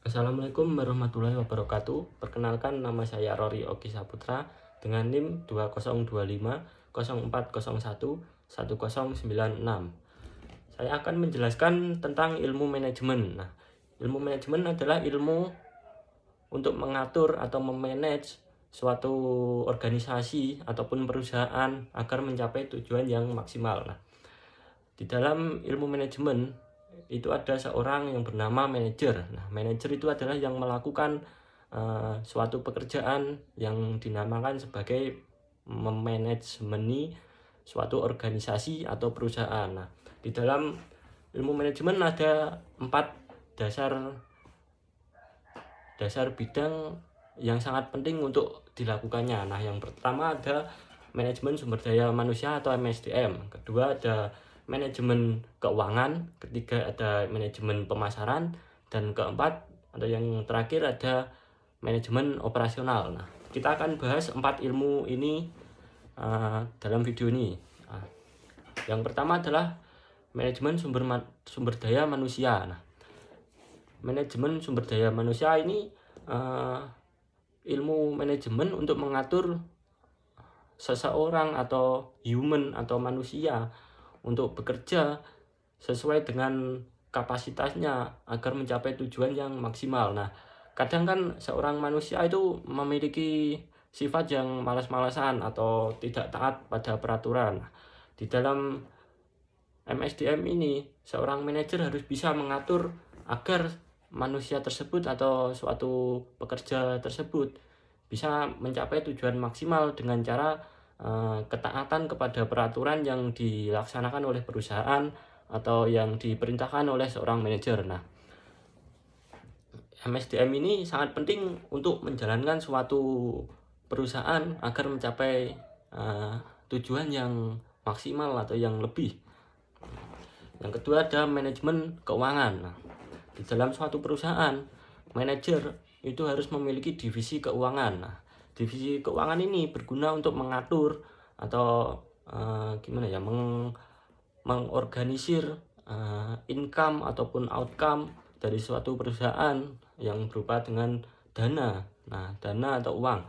Assalamualaikum warahmatullahi wabarakatuh. Perkenalkan, nama saya Rory Oki Saputra dengan NIM 2025 0401 1096. Saya akan menjelaskan tentang ilmu manajemen. Nah, ilmu manajemen adalah ilmu untuk mengatur atau memanage suatu organisasi ataupun perusahaan agar mencapai tujuan yang maksimal. Nah, di dalam ilmu manajemen itu ada seorang yang bernama manajer. Nah, manajer itu adalah yang melakukan suatu pekerjaan yang dinamakan sebagai memanajemeni suatu organisasi atau perusahaan. Nah, di dalam ilmu manajemen ada 4 dasar bidang yang sangat penting untuk dilakukannya. Nah, yang pertama ada manajemen sumber daya manusia atau MSDM. Kedua ada manajemen keuangan. Ketiga ada manajemen pemasaran. Dan keempat atau yang terakhir ada manajemen operasional. Nah, kita akan bahas 4 ilmu ini dalam video ini. Yang pertama adalah manajemen sumber daya manusia. Nah, manajemen sumber daya manusia ini ilmu manajemen untuk mengatur seseorang atau human atau manusia untuk bekerja sesuai dengan kapasitasnya agar mencapai tujuan yang maksimal. Nah, kadang kan seorang manusia itu memiliki sifat yang malas-malasan atau tidak taat pada peraturan. Di dalam MSDM ini, seorang manajer harus bisa mengatur agar manusia tersebut atau suatu pekerja tersebut bisa mencapai tujuan maksimal dengan cara ketaatan kepada peraturan yang dilaksanakan oleh perusahaan atau yang diperintahkan oleh seorang manajer. Nah, MSDM ini sangat penting untuk menjalankan suatu perusahaan agar mencapai tujuan yang maksimal atau yang lebih. Yang kedua ada manajemen keuangan. Nah, di dalam suatu perusahaan, manajer itu harus memiliki divisi keuangan. Nah, divisi keuangan ini berguna untuk mengatur atau mengorganisir income ataupun outcome dari suatu perusahaan yang berupa dengan dana. Nah, dana atau uang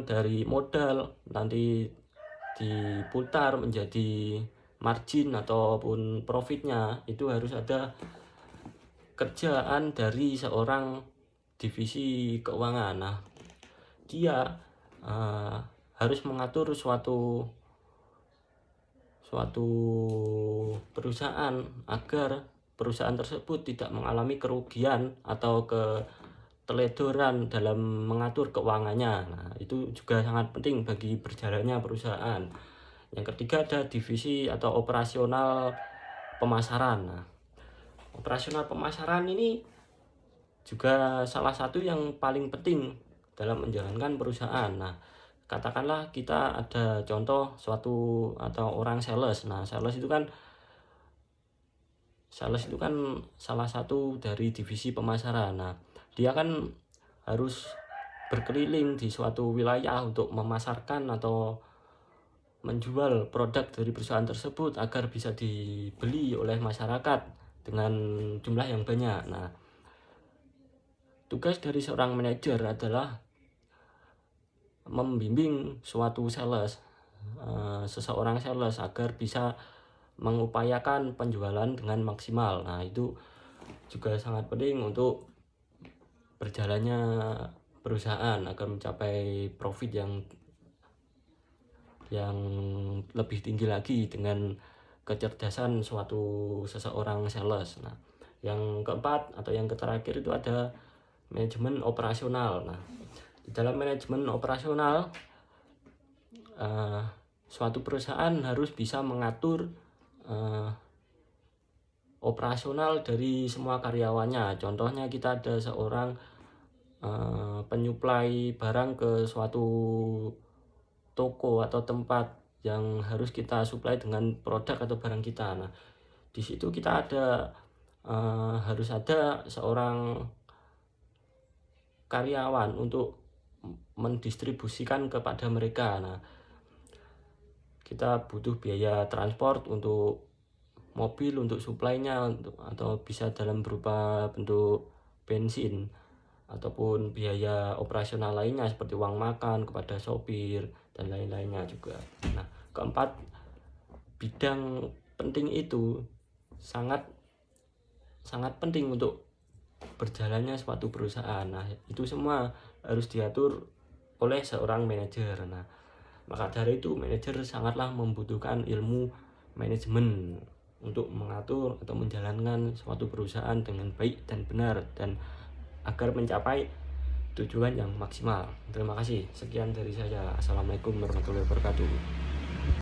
dari modal nanti diputar menjadi margin ataupun profitnya. Itu harus ada kerjaan dari seorang divisi keuangan. Nah, dia harus mengatur suatu perusahaan agar perusahaan tersebut tidak mengalami kerugian atau keteledoran dalam mengatur keuangannya. Nah, itu juga sangat penting bagi berjalannya perusahaan. Yang ketiga ada divisi atau operasional pemasaran. Nah, operasional pemasaran ini juga salah satu yang paling penting dalam menjalankan perusahaan. Nah, katakanlah kita ada contoh suatu atau orang sales. Nah, sales itu kan salah satu dari divisi pemasaran. Nah, dia kan harus berkeliling di suatu wilayah untuk memasarkan atau menjual produk dari perusahaan tersebut agar bisa dibeli oleh masyarakat dengan jumlah yang banyak. Nah, tugas dari seorang manajer adalah membimbing suatu sales, seseorang sales agar bisa mengupayakan penjualan dengan maksimal. Nah, itu juga sangat penting untuk berjalannya perusahaan agar mencapai profit yang lebih tinggi lagi dengan kecerdasan seseorang sales. Nah, yang keempat atau yang terakhir itu ada manajemen operasional. Nah, di dalam manajemen operasional suatu perusahaan harus bisa mengatur operasional dari semua karyawannya. Contohnya kita ada seorang penyuplai barang ke suatu toko atau tempat yang harus kita suplai dengan produk atau barang kita. Nah, di situ kita harus ada seorang karyawan untuk mendistribusikan kepada mereka. Nah, kita butuh biaya transport untuk mobil untuk suplainya atau bisa dalam berupa bentuk bensin ataupun biaya operasional lainnya seperti uang makan kepada sopir dan lain-lainnya juga. Nah, keempat, bidang penting itu sangat penting untuk berjalannya suatu perusahaan. Nah, itu semua harus diatur oleh seorang manajer. Nah, maka dari itu manajer sangatlah membutuhkan ilmu manajemen untuk mengatur atau menjalankan suatu perusahaan dengan baik dan benar dan agar mencapai tujuan yang maksimal. Terima kasih. Sekian dari saya. Assalamualaikum warahmatullahi wabarakatuh.